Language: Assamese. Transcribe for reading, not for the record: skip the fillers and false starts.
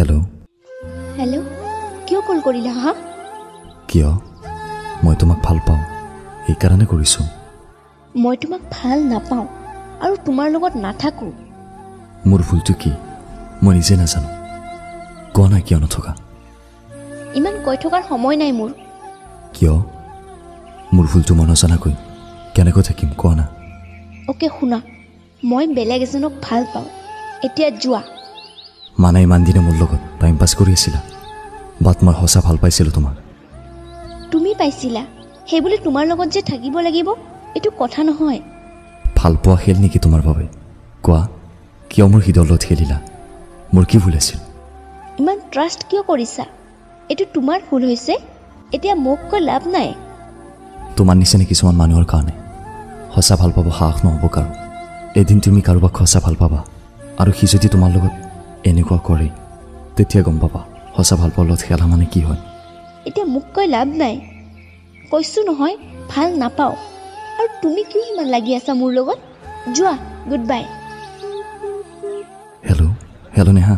হেল্ল' হেল্ল' কিয় কল কৰিলা হা? কিয়? মই তোমাক ভাল পাওঁ, এইকাৰণে কৰিছোঁ। মই তোমাক ভাল নাপাওঁ আৰু তোমাৰ লগত নাথাকোঁ। মোৰ ভুলটো কি মই নিজে নাজানো। কোৱা নাই কিয় নথকা? ইমান কৈ থকাৰ সময় নাই মোৰ। কিয়? মোৰ ভুলটো মই নজনাকৈ কেনেকৈ থাকিম কোৱা না। অ'কে শুনা, মই বেলেগ এজনক ভাল পাওঁ, এতিয়া যোৱা। মানে ইমান দিনে মোৰ লগত টাইম পাছ কৰি আছিলা, বাট মই সঁচা ভাল পাইছিলোঁ তোমাক। তুমি পাইছিলা সেইবুলি তোমাৰ লগত যে থাকিব লাগিব এইটো কথা নহয়। ভাল পোৱা খেল নেকি তোমাৰ বাবে? কোৱা, কিয় মোৰ হৃদয়ৰ লগত খেলিলা? মোৰ কি ভুল আছিল? ইমান ট্ৰাষ্ট কিয় কৰিছা? এইটো তোমাৰ ভুল হৈছে, এতিয়া মোক কৈ লাভ নাই। তোমাৰ নিচিনা কিছুমান মানুহৰ কাৰণে সঁচা ভাল পাব সাহস নহ'ব কাৰো। এদিন তুমি কাৰোবাক সঁচা ভাল পাবা আৰু সি যদি তোমাৰ লগত এনেকুৱা কৰে, তেতিয়া গম পাবা সঁচা ভাল পোৱাৰ লগত খেলা মানে কি হয়। এতিয়া মোক কৈ লাভ নাই, কৈছোঁ নহয় ভাল নাপাওঁ। আৰু তুমি কিয় ইমান লাগি আছা মোৰ লগত? যোৱা, গুড বাই। হেল্ল' নেহা।